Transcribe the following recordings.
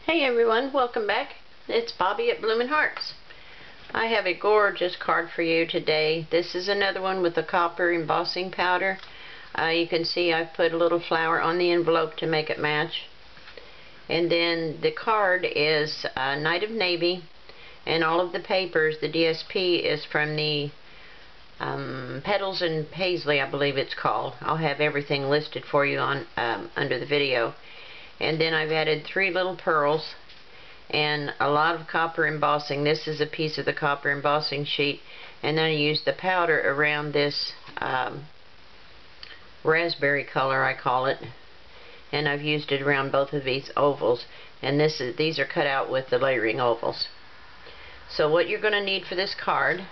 Hey everyone, welcome back. It's Bobby at Bloomin' Hearts. I have a gorgeous card for you today. This is another one with the copper embossing powder. You can see I've put a little flower on the envelope to make it match. And then the card is Night of Navy, and all of the papers, the DSP is from the Petals Paisleys, I believe it's called. I'll have everything listed for you on under the video. And then I've added 3 little pearls and a lot of copper embossing. This is a piece of the copper embossing sheet, and then I used the powder around this raspberry color, I call it, and I've used it around both of these ovals, and these are cut out with the layering ovals. So what you're going to need for this card,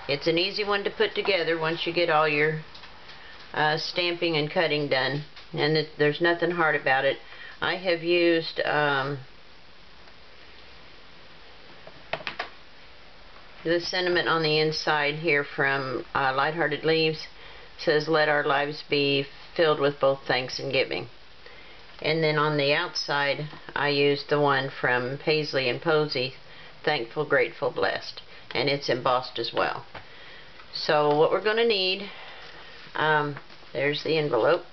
it's an easy one to put together once you get all your stamping and cutting done, and there's nothing hard about it. I have used the sentiment on the inside here from Lighthearted Leaves. It says, "Let our lives be filled with both thanks and giving." And then on the outside, I used the one from Paisley and Posey, "Thankful, Grateful, Blessed," and it's embossed as well. So what we're going to need, there's the envelope.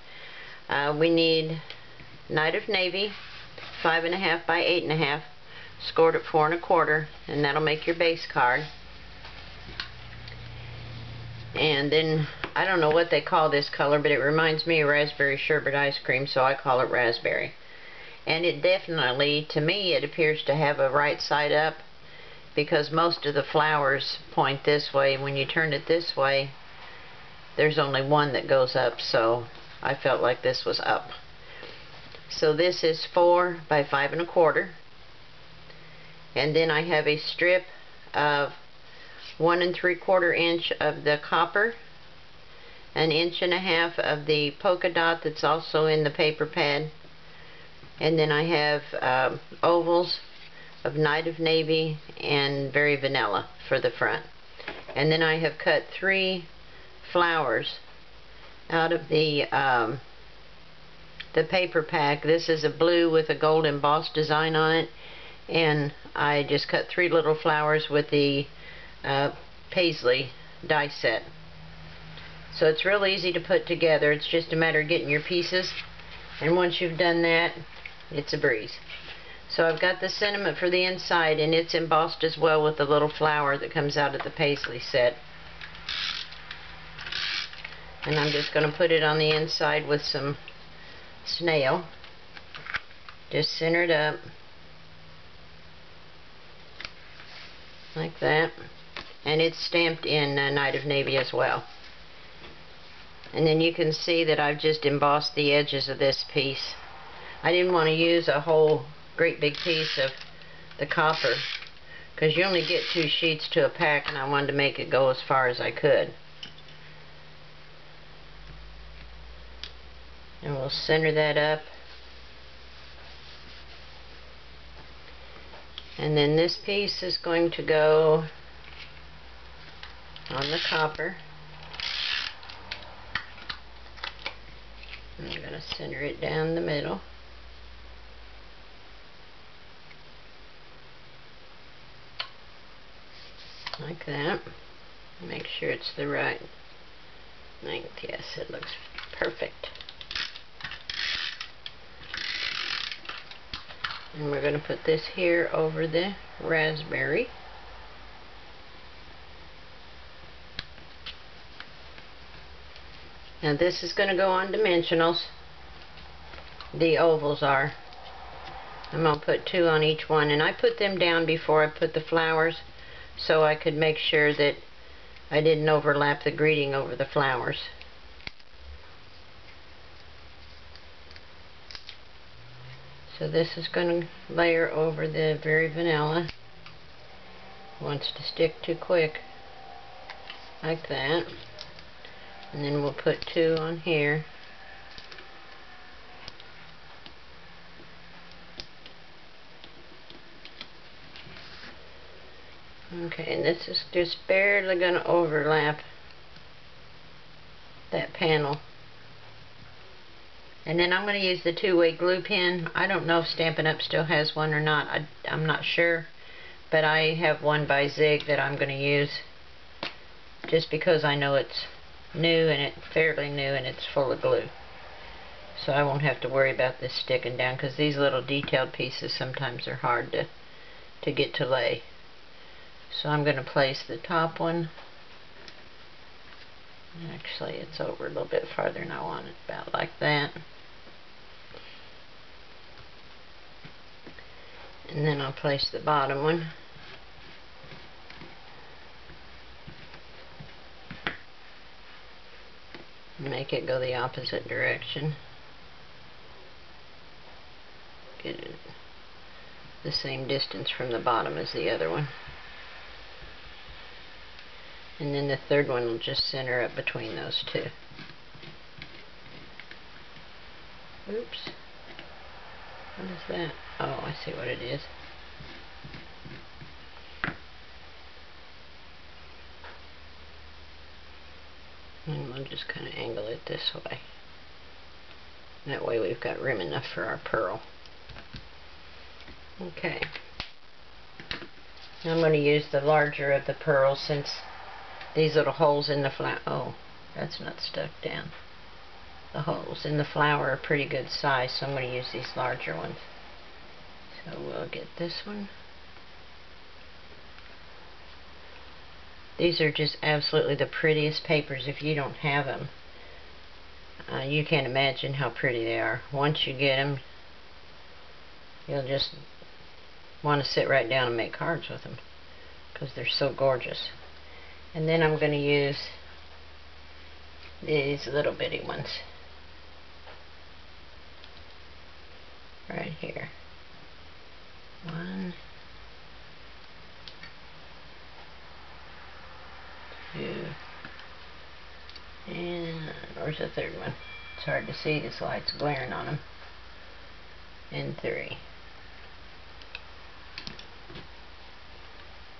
We need Night of Navy, 5.5 by 8.5, scored at 4 1/4, and that'll make your base card. And then, I don't know what they call this color, but it reminds me of raspberry sherbet ice cream, so I call it raspberry. And it definitely, to me, it appears to have a right side up, because most of the flowers point this way. When you turn it this way, there's only one that goes up, so I felt like this was up. So this is 4 by 5 1/4, and then I have a strip of 1 3/4 inch of the copper, 1.5 inches of the polka dot that's also in the paper pad, and then I have ovals of Night of Navy and Very Vanilla for the front. And then I have cut 3 flowers out of the paper pack. This is a blue with a gold embossed design on it, and I just cut 3 little flowers with the Paisley die set. So it's real easy to put together. It's just a matter of getting your pieces, and once you've done that, it's a breeze. So I've got the sentiment for the inside, and it's embossed as well with the little flower that comes out of the Paisley set. And I'm just going to put it on the inside with some snail. Just center it up like that, and it's stamped in Night of Navy as well. And then you can see that I've just embossed the edges of this piece. I didn't want to use a whole great big piece of the copper, because you only get 2 sheets to a pack, and I wanted to make it go as far as I could. And we'll center that up. And then this piece is going to go on the copper. I'm going to center it down the middle. Like that. Make sure it's the right length. Yes, it looks perfect. And we're going to put this here over the raspberry. Now this is going to go on dimensionals. The ovals are. I'm going to put 2 on each one, and I put them down before I put the flowers so I could make sure that I didn't overlap the greeting over the flowers. So this is going to layer over the Very Vanilla. Wants to stick too quick. Like that. And then we'll put 2 on here. Okay, and this is just barely going to overlap that panel. And then I'm going to use the two-way glue pen. I don't know if Stampin' Up! Still has one or not. I'm not sure. But I have one by Zig that I'm going to use. Just because I know it's new and it's fairly new and it's full of glue. So I won't have to worry about this sticking down, because these little detailed pieces sometimes are hard to get to lay. So I'm going to place the top one. Actually, it's over a little bit farther than I want it, about like that. And then I'll place the bottom one. Make it go the opposite direction. Get it the same distance from the bottom as the other one. And then the third one will just center up between those two. Oops. What is that? Oh, I see what it is. And we'll just kind of angle it this way. That way we've got room enough for our pearl. Okay. Now I'm going to use the larger of the pearls, since these little holes in the flower, oh, that's not stuck down. The holes in the flower are pretty good size, so I'm going to use these larger ones. So we'll get this one. These are just absolutely the prettiest papers. If you don't have them, you can't imagine how pretty they are. Once you get them, you'll just want to sit right down and make cards with them, because they're so gorgeous. And then I'm going to use these little bitty ones right here. One, two, and where's the third one? It's hard to see, this light's glaring on them. And three.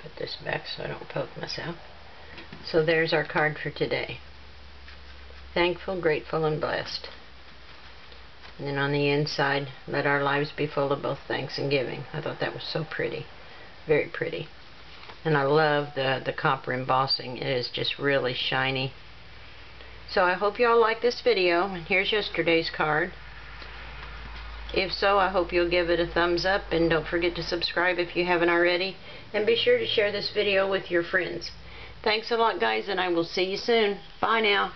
Put this back so I don't poke myself. So there's our card for today. Thankful, grateful, and blessed. And then on the inside, let our lives be full of both thanks and giving. I thought that was so pretty. Very pretty. And I love the copper embossing. It is just really shiny. So I hope you all like this video. Here's yesterday's card. If so, I hope you'll give it a thumbs up, and don't forget to subscribe if you haven't already. And be sure to share this video with your friends. Thanks a lot, guys, and I will see you soon. Bye now.